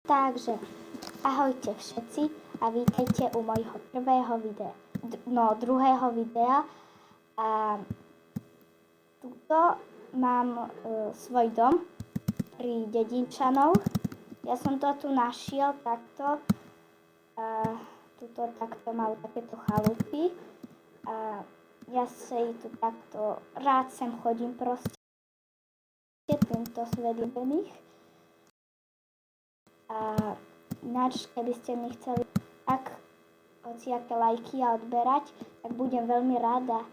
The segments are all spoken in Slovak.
Takže, ahojte všetci a vítajte u mojho druhého videa. A tuto mám svoj dom pri Dedinčanov. Ja som to tu našiel takto. A tuto takto mal takéto chalupy. A ja si tu takto rád sem chodím proste. Tento svet ľúbených. A ináč, keby ste mi chceli hociaké lajky a odberať, tak budem veľmi rada.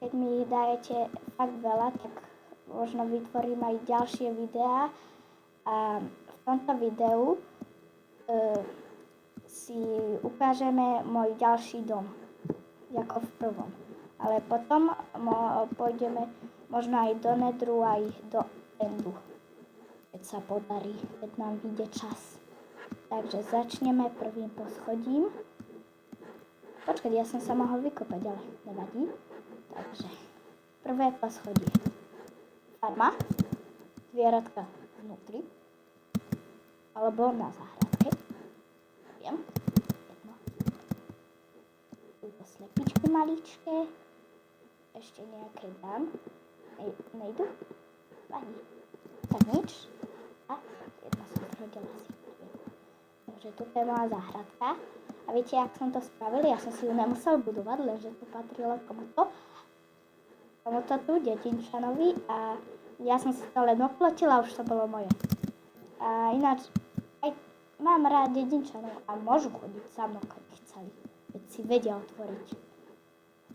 Keď mi ich dajete fakt veľa, tak možno vytvorím aj ďalšie videá. A v tomto videu si ukážeme môj ďalší dom, ako v prvom. Ale potom pôjdeme možno aj do Nedru, aj do Endu. Keď sa podarí, keď nám vyjde čas. Takže začneme prvým poschodím. Počkať, ja som sa mohol vykopať, ale nevadí. Takže prvé poschodie. Farma, zvieratka vnútri, alebo na záhradke. Viem, jedno. Túto slepičky maličké. Ešte nejaké dám. Nejdu? Vadí. Tak nič. A jedna som zrodila si. Takže toto je moja záhradka. A viete, jak som to spravil? Ja som si ju nemusel budovať, lenže to patrilo tomuto tu, Dedinčanovi. A ja som si to len oplotila a už to bolo moje. A ináč, aj mám rád Dedinčanov a môžu chodiť sa mnou, keď chceli. Veď si vedia otvoriť.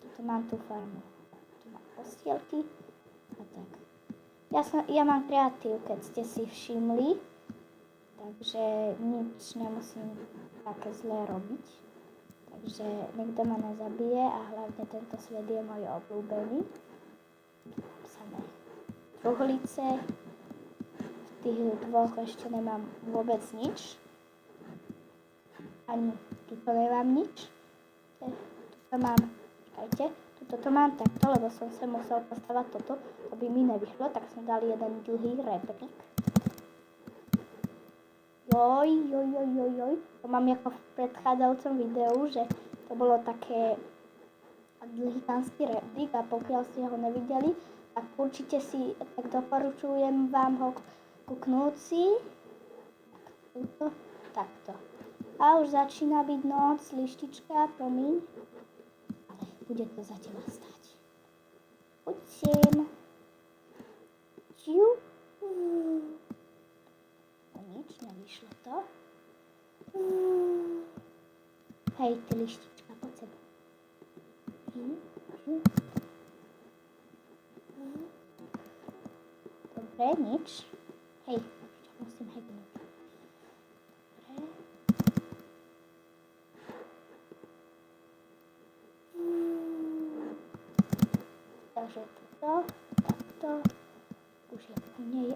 Tuto mám tú farmu. Tu mám postielky a tak. Ja mám kreatív, keď ste si všimli, takže nič nemusím také zlé robiť. Takže nikto ma nezabije a hlavne tento svet je môj obľúbený. Samé truhlice, v tých dvoch ešte nemám vôbec nič. Ani tuto nemám nič. Tuto mám, čakajte. Toto mám takto, lebo som sa musel postavať toto, aby mi nevyšlo, tak som dal jeden dlhý rebrík. Joj. To mám ako v predchádzajúcom videu, že to bolo také dlhý panský rebrík a pokiaľ ste ho nevideli, tak určite si, tak doporučujem vám ho kúknúť si. Takto. A už začína byť noc, lištička, promiň. Bude to za teba stať. Poď sem. No nič, nevyšlo to. Hej, ty lištička, poď sem. Dobre, nič. Hej, musím hebnúť. Takže takto, už je nie je.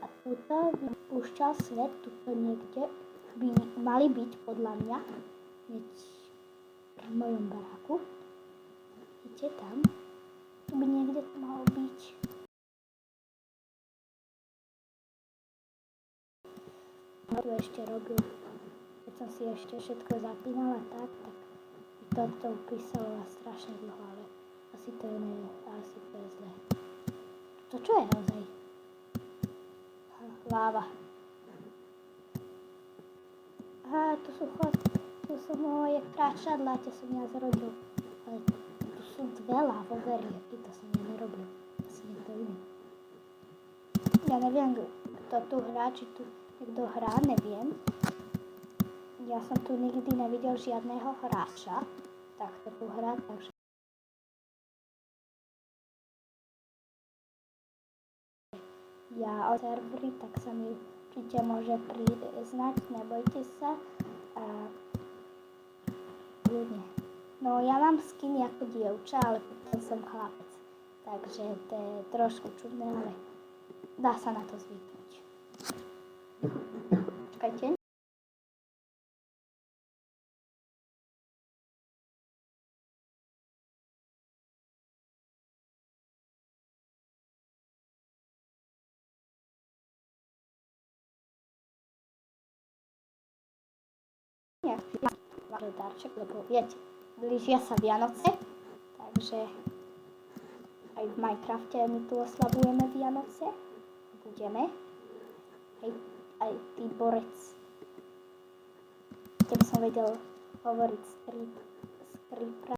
A tuto vypúšťal svet, tuto niekde by mali byť podľa mňa, hneď v mojom baráku. Vidíte tam? Tu by niekde to malo byť. Tu ešte robil, keď som si ešte všetko zapínala tak toto upísala strašne dlho, ale asi to je zlé. To čo je naozaj? Láva. Aha, tu sú moje kráčadlá, tie som ja zrodil. Ale tu sú dve lávové rieky, to som ja nerobil. Asi niekto iný. Ja neviem, kto tu hrá, či tu niekto hrá, neviem. Ja som tu nikdy nevidel žiadneho hráča. Takto tu hrá, takže ja o servery, tak sa mi určite môže priznať, nebojte sa. A ľudne. No ja mám skiny ako dievča, ale potom som chlapec. Takže to je trošku čudné, ale dá sa na to zvyknúť. Čakajte. Malý darček, lebo viete, blížia sa Vianoce, takže aj v Minecrafte my tu oslavujeme Vianoce. Budeme. Aj ty borec. Keby som vedel hovoriť s creeperami.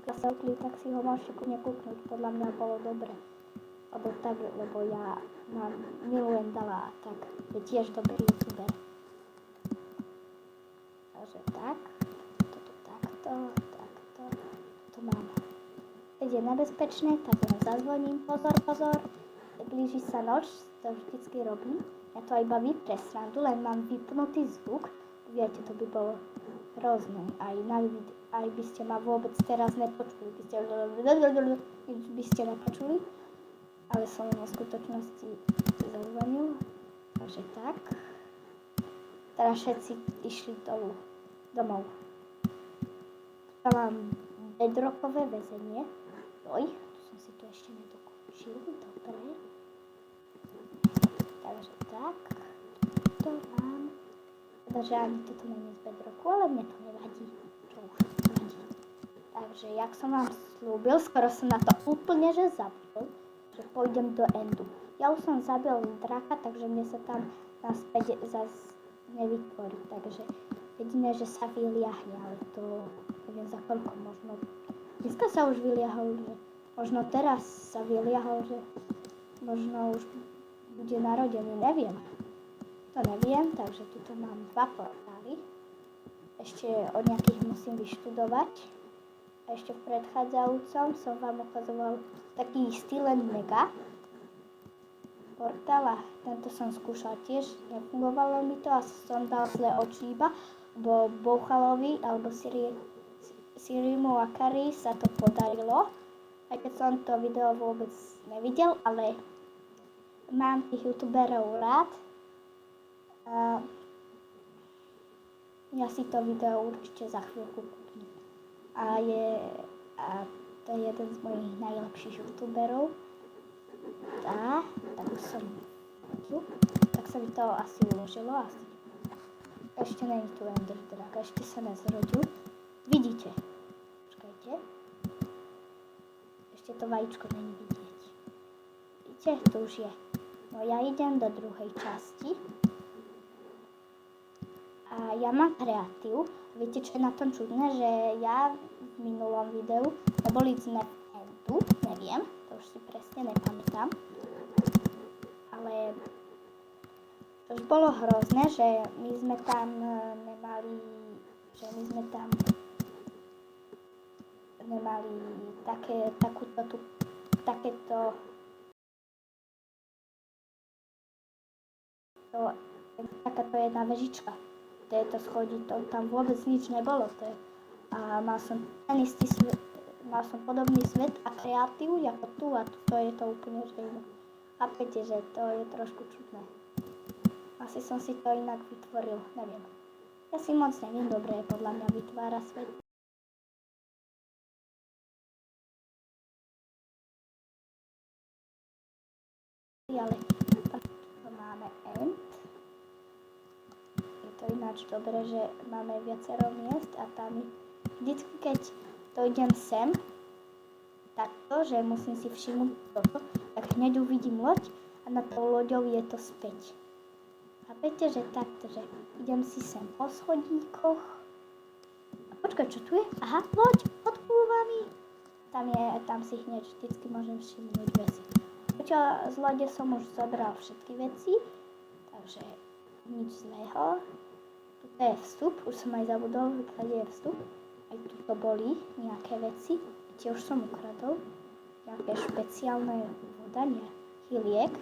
Keď sa okli, tak si ho môžete kúkne kúknúť. Podľa mňa bolo dobre. Lebo ja milujem Dala, tak je tiež dobrý youtuber. Takže tak. Toto takto. To mám. Keď je nebezpečné, tak len zazvoním. Pozor. Blíži sa noc, to vždycky robím. Ja to iba vypre srandu, len mám vypnutý zvuk. Viete, to by bolo hrozné. Aj by ste ma vôbec teraz nepočuli. By ste nepočuli. Ale som v skutočnosti zazvonil. Takže tak. Teraz všetci išli domov. Tam mám bedrockové väzenie. Som si to ešte nedokončil. Dobre. Takže tak. To mám. Takže ani toto není z bedrocku, ale mne to nevadí. Čo už nevadí. Takže, jak som vám slúbil, skoro som na to úplne že zabudol, že pôjdem do endu. Ja už som zabil draka, takže mne sa tam naspäť zase nevytvorí. Takže jediné, že sa vyliahne, ale to neviem za koľko, možno dneska sa už vyliahol, že možno teraz sa vyliahol, že možno už bude narodený, neviem. To neviem, takže tuto mám 2 portály. Ešte od nejakých musím vyštudovať. A ešte v predchádzajúcom som vám ukazoval taký Stylen Mega portál a tento som skúšal tiež, nefungovalo mi to a som dal zle oči iba, bo Bouchalovi alebo Sirimu Akari sa to podarilo, aj keď som to video vôbec nevidel, ale mám tých youtuberov rád a ja si to video určite za chvíľku kúpim. A to je jeden z mojich najlepších youtuberov. Tak už som tu. Tak sa mi to asi uložilo. Ešte není tu Ender Drak, ešte sa nezrodil. Vidíte? Počkajte. Ešte to vajíčko není vidieť. Vidíte? Tu už je. No ja idem do druhej časti. A ja mám kreatív. Viete, čo je na tom čudné? Že ja v minulom videu neboli sme v endu, neviem, to už si presne nepamätám. Ale to už bolo hrozné, že my sme tam nemali takáto jedna vežička. To schodí, to tam vôbec nič nebolo. A mal som podobný svet a kreatív ako tu a to je to úplne že iné. Chápete, že to je trošku čudné. Asi som si to inak vytvoril, neviem. Ja si moc neviem, dobre podľa mňa vytvára svet. Ale to máme end. Je to ináč dobre, že máme viacero miest a tam vždycky, keď dojdem sem, takto, že musím si všimnúť toto, tak hneď uvidím loď a nad tou loďou je to späť. Chápete, že takto, že idem si sem po schodíkoch. A počkaj, čo tu je? Aha, loď, odplúvaný. Tam si hneď vždycky môžem všimnúť veci. Počkaj, z lode som už zobral všetky veci, takže nič zlého. Tuto je vstup, už som aj zabudol, kde je vstup. Aj tuto boli nejaké veci, tie už som ukradol. Nejaké špeciálne vodanie, hyliek.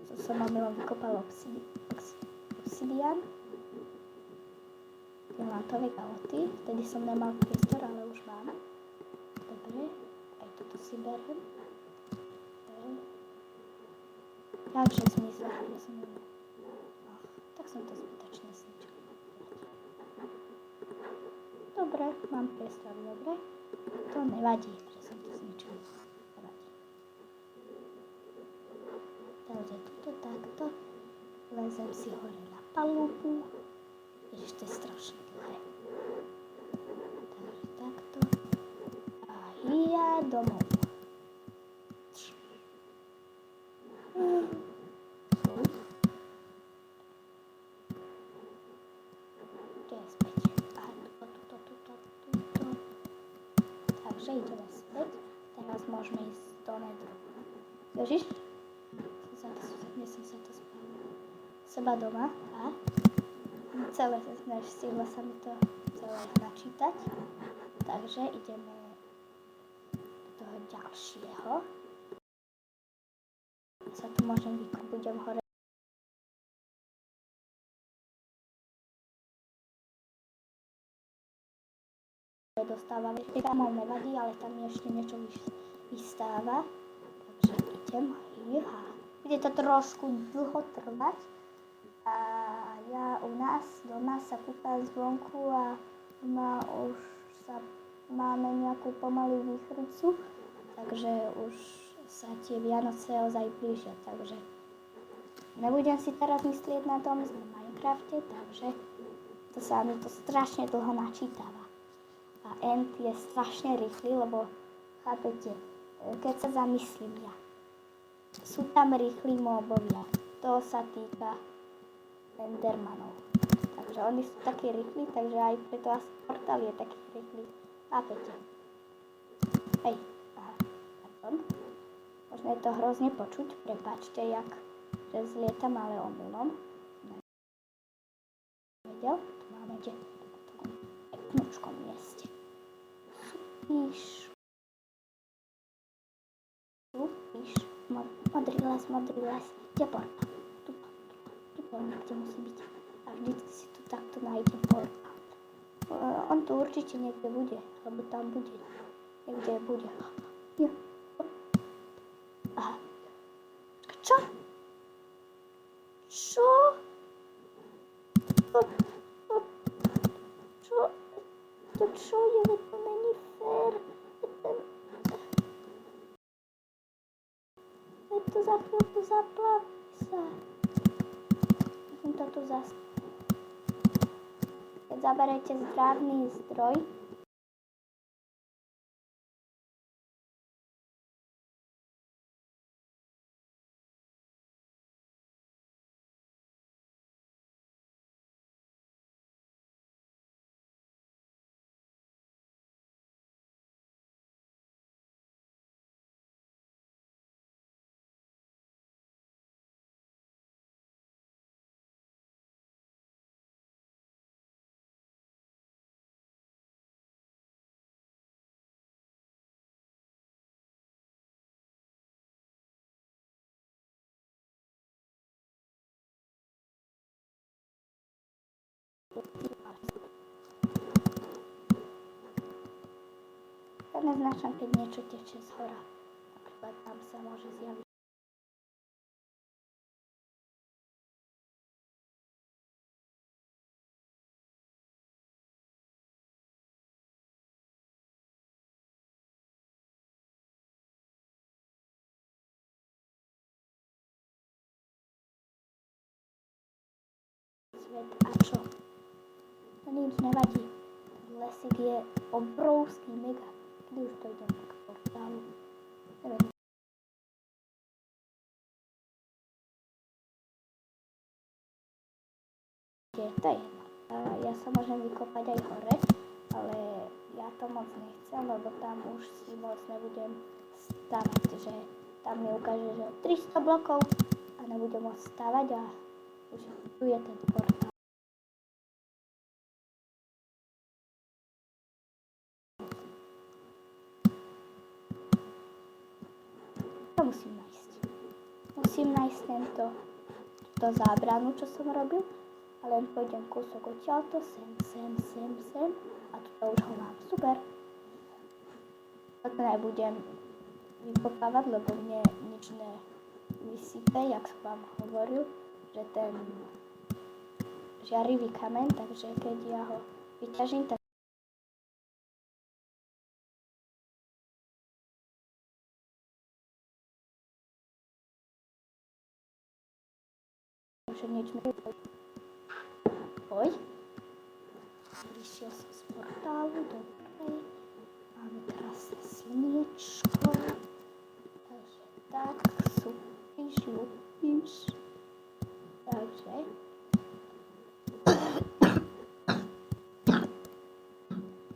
Toto som omylom vykopal obsidian. Diamantové galoty, vtedy som nemal priestor, ale už mám. Dobre, aj toto si berem. Takže zmizla, ja som nemal. Tak som to zbytočne zničil. Dobre, mám priestor, dobre. To nevadí, že som to zničil. Nevadí. Takže toto takto. Len Vylezem si hore na palubu. Ešte strašne dlhé. Takže takto. A hýja domov. Kde je späť? Aha, tuto. Takže ideme späť. Teraz môžeme ísť do nedru. Ježiš? Som sa to spavila. Seba doma a celé stihla sa mi to celé načítať. Takže ideme do toho ďalšieho. Sa tu môžem budem hore. Dostávam, tam nevadí, ale tam mi ešte niečo vystáva. Takže idem. Bude to trošku dlho trvať. A ja u nás doma sa kúpam zvonku a už máme nejakú pomalú výchricu, takže už sa tie Vianoce ozaj blížia, takže nebudem si teraz myslieť na tom z Minecrafte, takže to sa mi to strašne dlho načítava. A end je strašne rýchly, lebo chápete, keď sa zamyslím ja, sú tam rýchli mobovia, to sa týka Endermanov. Takže oni sú takí rýchli, takže aj preto asi portál je taký rýchly. Chápete? Hej, aha, pardon. Možno je to hrozne počuť, prepáčte, že zlietam, ale omylom. Vedel? Tu máme v takom peknúčkom mieste. Supíš. Modrý les, kde portál? Tu niekde musí byť. A vždycky si tu takto nájdem portál. On tu určite niekde bude, alebo tam bude. Niekde bude. Aha. Čo? Čo je? To není fér. To za chvíľku zaplaví sa. Musím to tu Keď zaberete zdravný zdroj, to neznačam, keď niečo teče z hora. Napríklad tam sa môže zjaviť. Svet a čo? To nič nevadí. Lesík je obrovský, mega. Kedy už to idem k portálu? Neviem. To je jedno. Ja sa môžem vykopať aj hore, ale ja to moc nechcem, lebo tam už si moc nebudem stavať, že tam mi ukáže, že 300 blokov a nebudem môcť stavať a už tu je ten portál. To musím nájsť túto zábranu, čo som robil, a len pôjdem kúsok odtiaľto, sem a tuto už ho mám. Super. Toto nebudem vykopávať, lebo mne nič nevysype, jak som vám hovoril, že ten žiarivý kameň, takže keď ja ho vyťažím, tak Takže nič mi poď. Vyšiel som z portálu, dobre. Máme krásne slniečko. Takže tak, super, ľubíš. Takže.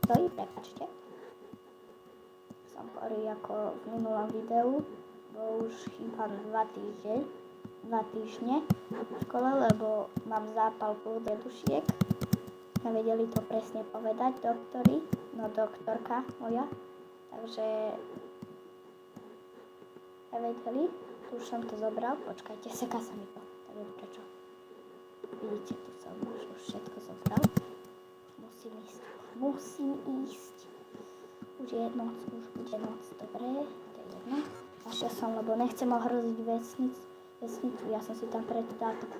Stojí, prepáčte. Som chorý ako v minulom videu, bo už chýbam 2 týždne v škole, lebo mám zápal prúdedušiek. Nevedeli to presne povedať doktori, no doktorka moja, takže nevedeli, tu už som to zobral, počkajte, seká sa mi to, neviem prečo. Vidíte, tu som už všetko zobral, musím ísť, už je noc, už bude noc, dobre, to je jedno. Našiel som, lebo nechcem ohroziť vesnicu, ja som si tam preto dal takú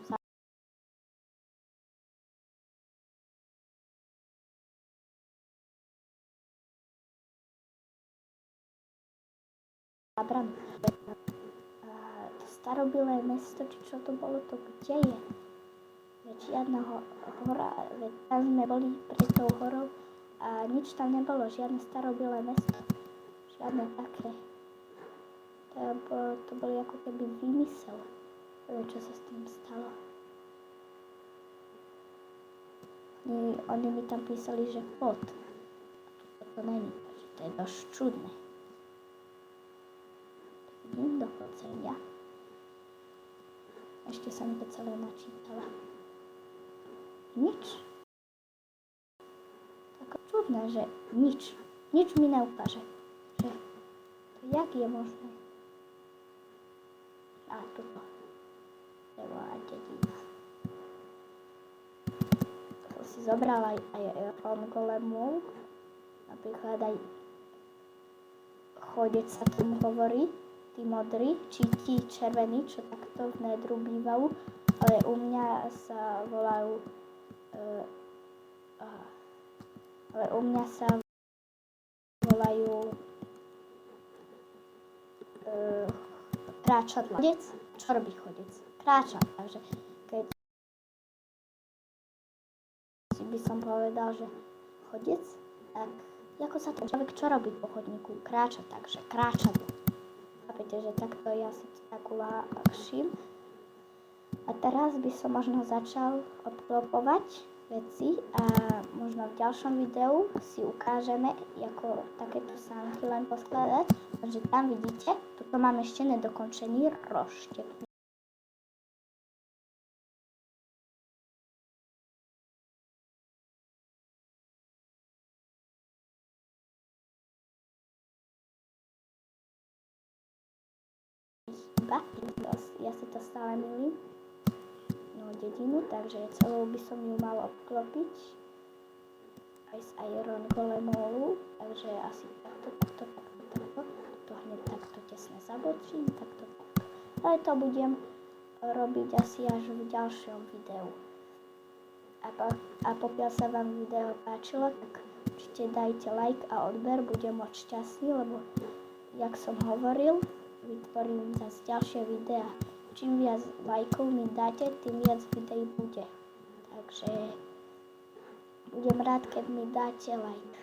zábranu. To starobilé mesto, či čo to bolo, to kde je? Veď žiadna hora, veď tam sme boli pred tou horou a nič tam nebolo, žiadne starobilé mesto, žiadne také. To boli ako keby výmysel, čo sa s tým stalo. Oni mi tam písali, že pod. A to není, takže to je dosť čudné. Vidím do podzemia. Ešte sa mi to celé načítala. Nič. Tak čudné, že nič mi neukáže. Že to jak je možné? A tuto. Bola dedina. To si zobrala aj Ron Golemov. Napríklad aj chodec sa tomu hovorí. Tí modrí, či tí červení, čo takto v nedru bývajú. Ale u mňa sa volajú kráčadla. Chodec? Čo robí chodec? Kráča. Takže keď si by som povedal, že chodec, tak ako sa to človek čo robí po chodníku? Kráča, takže kráčadlo. Chápete, že takto ja si to tak uľahčím. A teraz by som možno začal obklopovať veci a možno v ďalšom videu si ukážeme, ako takéto sánky len poskladať. Takže tam vidíte, tuto mám ešte nedokončený roštek. Ja si to stále milím. No, dedinu, takže celou by som ju mal obklopiť aj s Iron Golemolu, takže asi takto. To hneď takto tesne zabočím, takto. Ale to budem robiť asi až v ďalšom videu. A pokiaľ sa vám video páčilo, tak určite dajte like a odber, budem moc šťastný, lebo jak som hovoril, vytvorím zase ďalšie videá. Čím viac lajkov mi dáte, tým viac videí bude. Takže budem rád, keď mi dáte like.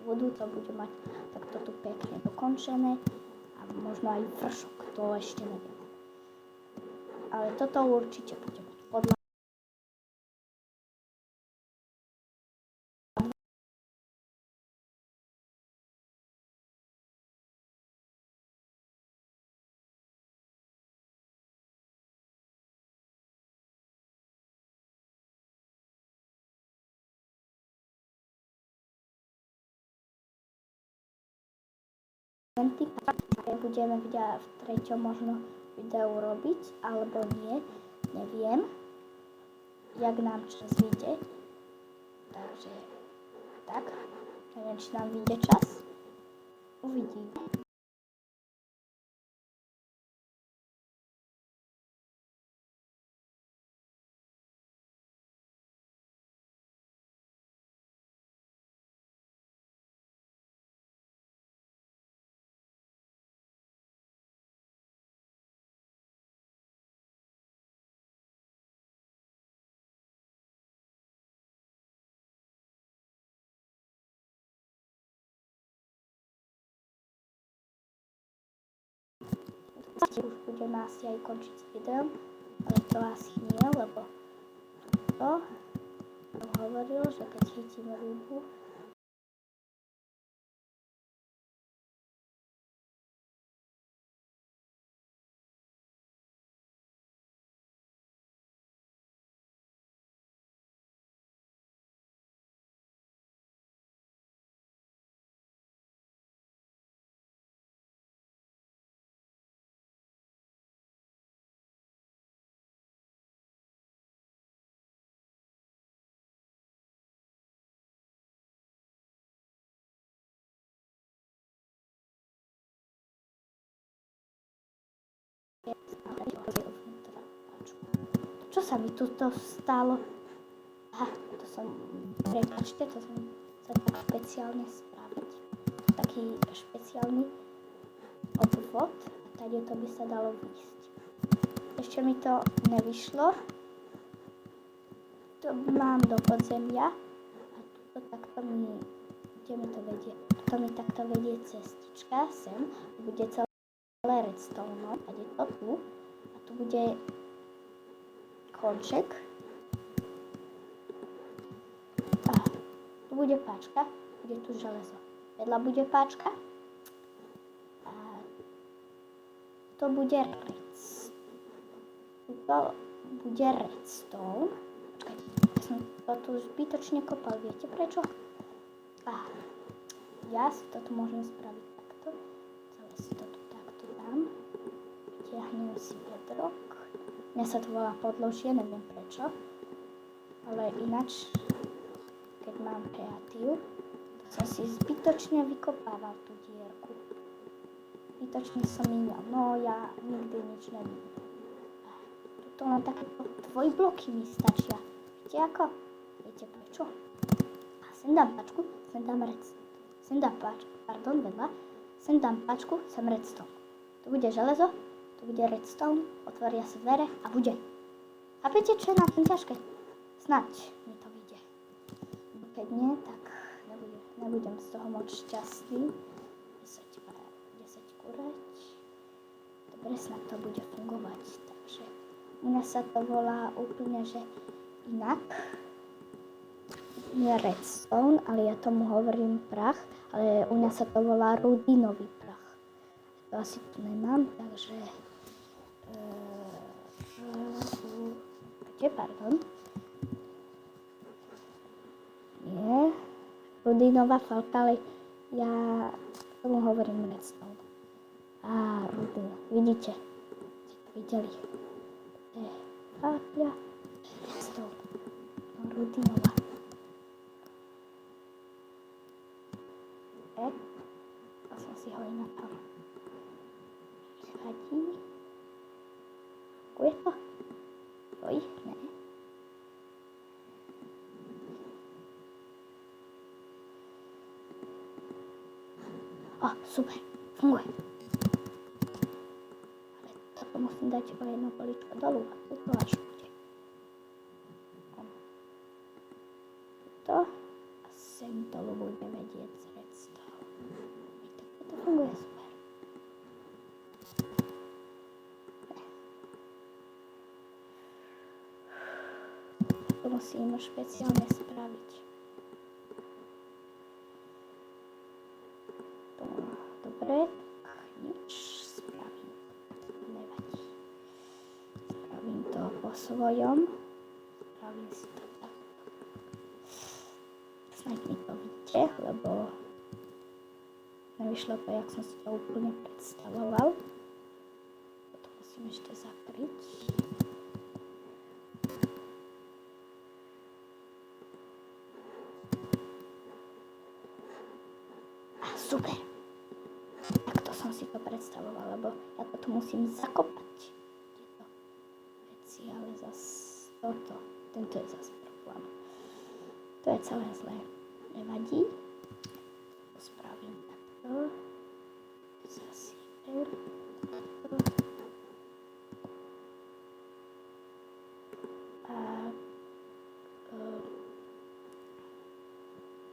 Vodu to bude mať takto tu pekne dokončené a možno aj vršok, to ešte neviem. Ale toto určite bude mať podľa budeme v treťom možno videu robiť, alebo nie, neviem, jak nám čas vyjde. Takže tak, neviem, či nám vyjde čas. Uvidíme. už budeme asi aj končiť s videom, ale to asi nie, lebo to hovoril, že keď chytím rybu, čo sa mi tu stalo? Aha, to som, prepáčte, to som sa tak špeciálne spraviť. Taký špeciálny obvod a tady to by sa dalo výjsť. Ešte mi to nevyšlo. To mám do podzemia a tuto takto mi, kde mi to vedie? Tuto mi takto vedie cestička sem, bude celé redstone, a je to tu a tu bude konček. A tu bude páčka, bude tu železo. Vedľa bude páčka a to bude redstone. Počkajte, ja som to tu zbytočne kopal, viete prečo? Ja si to tu môžem spraviť takto. Celé si to tu takto dám. Vytiahnem si bedrock. Mňa sa to volá podložie, neviem prečo. Ale ináč, keď mám kreatív, to som si zbytočne vykopával tú dierku. Zbytočne som minul. No ja nikdy nič nevidím. Tuto len takéto dvojbloky mi stačia. Viete ako? Viete prečo? A sem dám pačku, sem dám redstone. Sem dám pačku, vedľa. Sem dám pačku, sem redstone. Tu bude železo, tu bude redstone, otvoria sa dvere a bude. Chápete, čo je na tom ťažké? Snaď mi to vyjde. Keď nie, tak nebudem z toho moc šťastný. 10 kureť. Dobre, snad to bude fungovať. Takže u mňa sa to volá úplne, že inak. Nie redstone, ale ja tomu hovorím prach, ale u mňa sa to volá rudinový prach. To asi tu nemám, takže pardon. Nie, rudinová falka, ale ja tomu hovorím redstone. Rudin, vidíte? Ste to videli? To je falka, redstone, rudinová. A som si ho inak vadí. Je to? Oj, ne. Super, funguje. Ale toto musím dať o jedno poličko dolu a tuto až bude. Tuto a sem dolu bude vedieť z redstone. To funguje super. To musím špeciálne spraviť. Dobre, nič, spravím. Nevadí. Spravím to po svojom. Spravím si to tak. Snaď mi to vidíte, lebo nevyšlo to, jak som si to úplne predstavoval. Toto musím ešte zakryť. Super. Takto som si to predstavoval, lebo ja to tu musím zakopať. Tieto veci, ale zase tento je zase problém. To je celé zlé. Nevadí. To spravím takto. Zasypem. Takto. A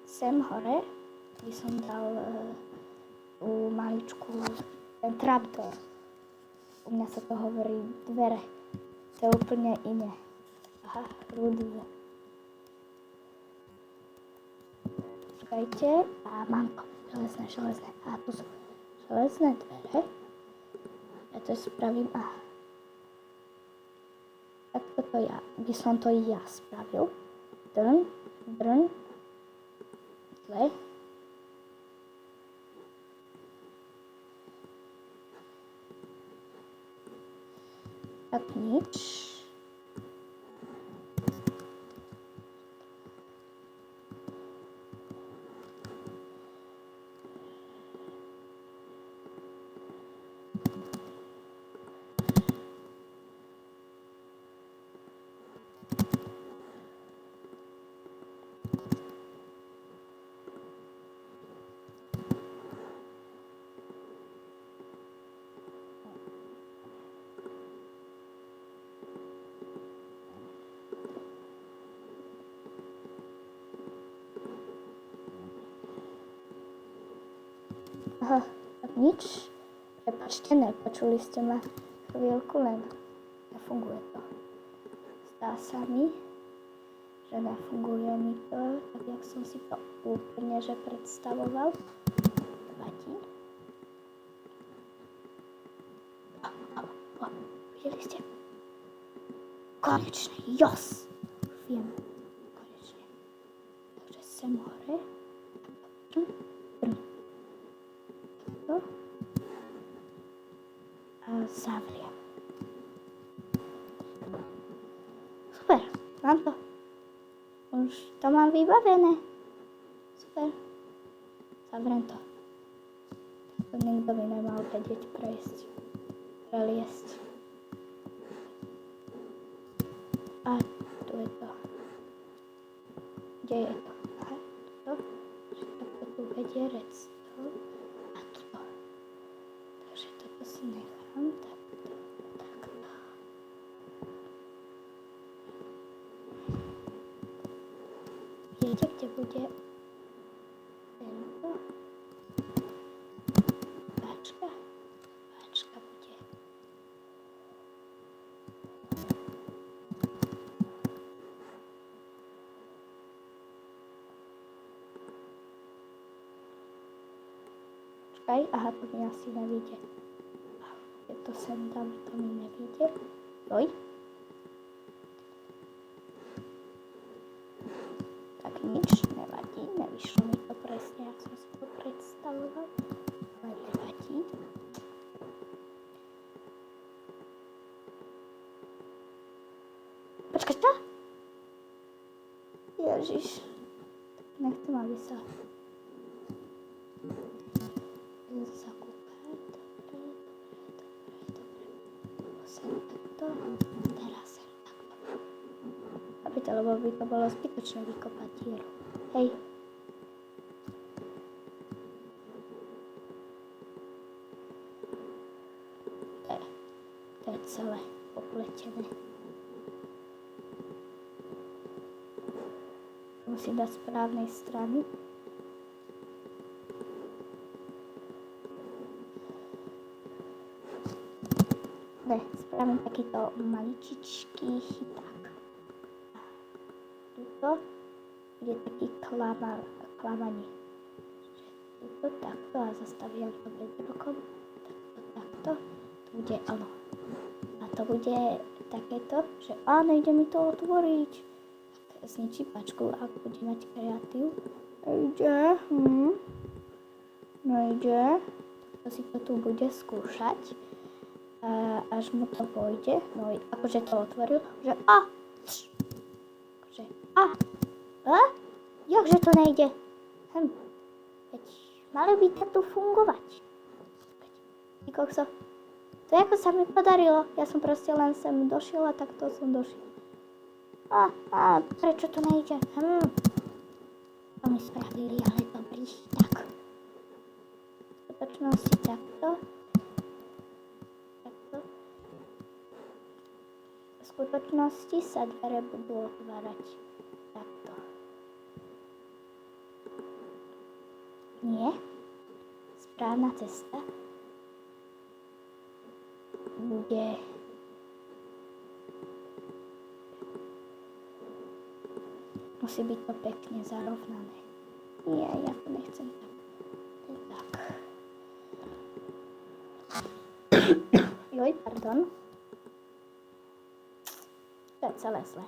sem hore by som dal tú maličku, ten trapdoor. U mňa sa to hovorí dvere. To je úplne iné. Aha, rúdve. Čakajte. A mám to. Železné. A tu sú železné dvere. Ja to spravím. A tak toto ja. By som to ja spravil. Drn. Zle. Tak nič. Aha, tak nič. Prepačte, nepočuli ste ma chvíľku, len nefunguje to. Zdá sa mi, že nefunguje mi to, tak jak som si to úplne že predstavoval. Vadí. Videli ste? Konečne, jos! Viem, konečne. Takže sem hore. A zavriem. Super, mám to. Už to mám vybavené. Super. Zavriem to. To nikto by nemal vedieť preliesť. A tu je to. Kde je to? Aha, to. Takto tu vedie redstone. A tuto. Takže toto si nechám. Takto. Viete, kde bude tento? Páčka bude. Čakaj, aha, to mi asi nevíde. Keď to sem dám, to mi nevíde. Joj. Tak nič, nevadí, nevyšlo mi to presne, jak som si to predstavoval. Ale nevadí. Počkaj, čo? Ježiš. Nechcem, aby sa zakúpať. Dobre. Sem takto. Teraz sem takto. Chápete, lebo by to bolo zbytočné vykopať dieru. Hej. To je celé popletené. Musím dať správnej strany. Spravím takýto maličičký chyták. Tuto bude taký klamanie. Tuto takto a zastavím to bedrokom. Takto. To bude ono. A to bude takéto, že nejde mi to otvoriť. Tak zničí pačku, ak bude mať kreatív. Nejde. To si to tu bude skúšať. Až mu to pôjde, no akože to otvoril, že jakže to nejde? Veď malo by to tu fungovať. To ako sa mi podarilo, ja som proste len sem došiel a takto som došiel. Prečo to nejde? To mi spravili, ale dobrý, tak. V skutočnosti takto. V skutočnosti sa dvere budú otvárať takto. Nie. Správna cesta bude musí byť to pekne zarovnané. Nie, ja to nechcem tak. Tak. Joj, pardon. To je celé zle.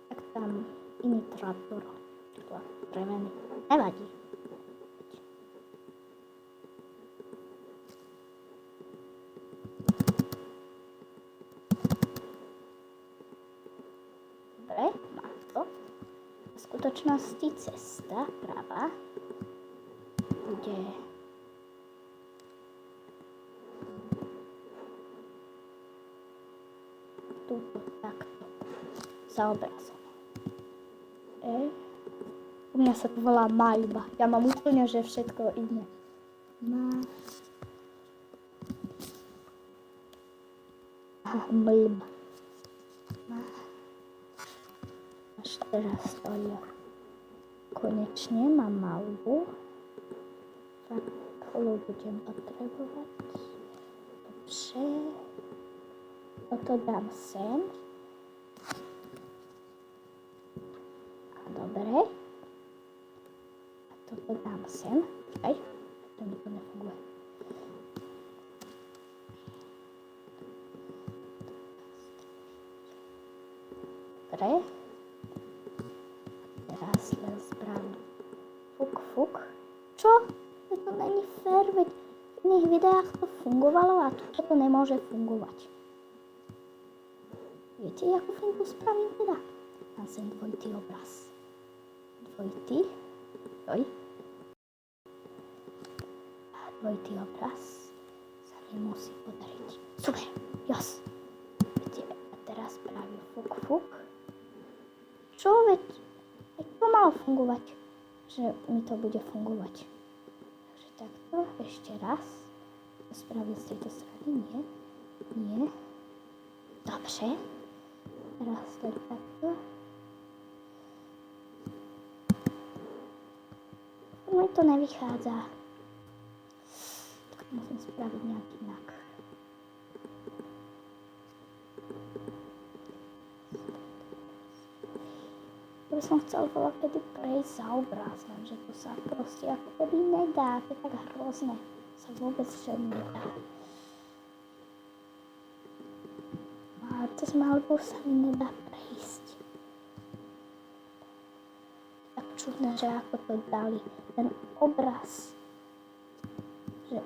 Tak tam iný traktor. Drevený. Nevadí. Dobre, mám to. V skutočnosti cesta práva bude túto takto za obrazom. U mňa sa to volá maľba. Ja mám úplne, že všetko iné. Maľba. Až teraz to je. Konečne mám maľbu. Tak budem potrebovať. Dobře. Toto dám sem. A dobre. A toto dám sem. Aj, to mi to nefunguje. Dobre. Teraz len spravím fuk. Čo? To není fér, veď v iných videách to fungovalo a tu to nemôže fungovať. Viete, ako to spravím teda? Mám sem dvojitý obraz. Dvojitý. Joj. A dvojitý obraz sa mi musí podariť. Super, jas. Viete, a teraz spravím fuk. Čo, veď to malo fungovať, že mi to bude fungovať. Takže takto, ešte raz. To spravím z tejto strany, nie. Dobře. Teraz to takto. Mi to nevychádza. Tak musím spraviť nejak inak. Ja som chcel veľa kedy prejsť za obraz, lenže to sa proste ako keby nedá. To je tak hrozné. Sa vôbec že nedá. A cez maľbu sa mi nedá prejsť. Tak čudné, že ako to dali. Ten obraz. Že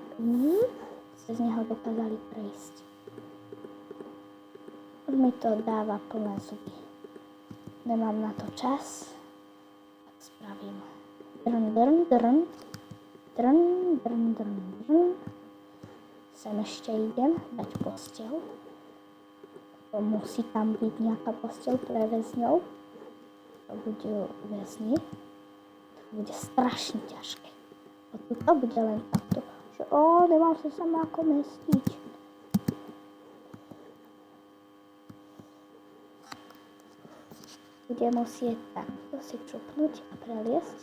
cez neho dokázali prejsť. Už mi to dáva plné zuby. Nemám na to čas. Tak spravím. Drn. Sem ešte idem dať posteľ. Musí tam byť nejaká posteľ pre väzňov. To budú väzni. To bude strašne ťažké. A tuto bude len takto, že nemám sa sama ako mestiť. Bude musieť takto si čupnúť a preliesť.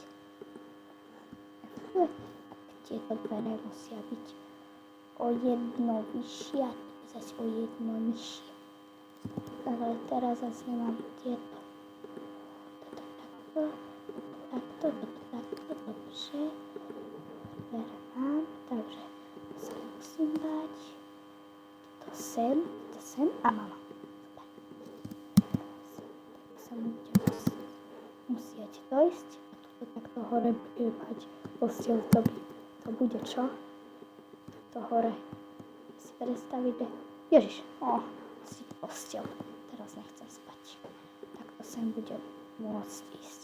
Tieto dvere musia byť o jedno vyššie a zase o jedno nižšie. Ale teraz zase nemám tieto. Toto takto, dobře. Mám, takže sa musím dať. To sem a mám. Sa musieť dojsť a tuto takto hore bude mať posteľ to bude čo? To hore si predstaviť, ježiš, si posteľ, teraz nechcem spať. Takto sem bude môcť ísť.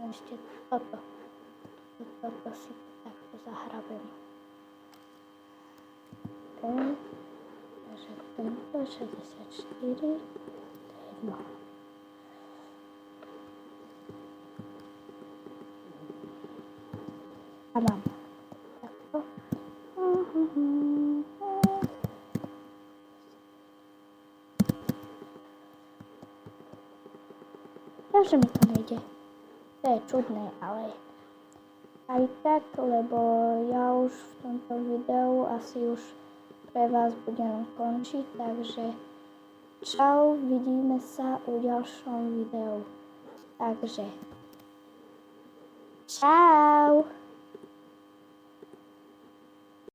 Ešte toto si takto zahrabem. Takže tento 64, to je jedno. A mám takto. Takže mi to nejde. To je čudné, ale aj tak, lebo ja už v tomto videu asi už pre vás budem končiť, takže čau, vidíme sa u ďalšom videu. Takže čau!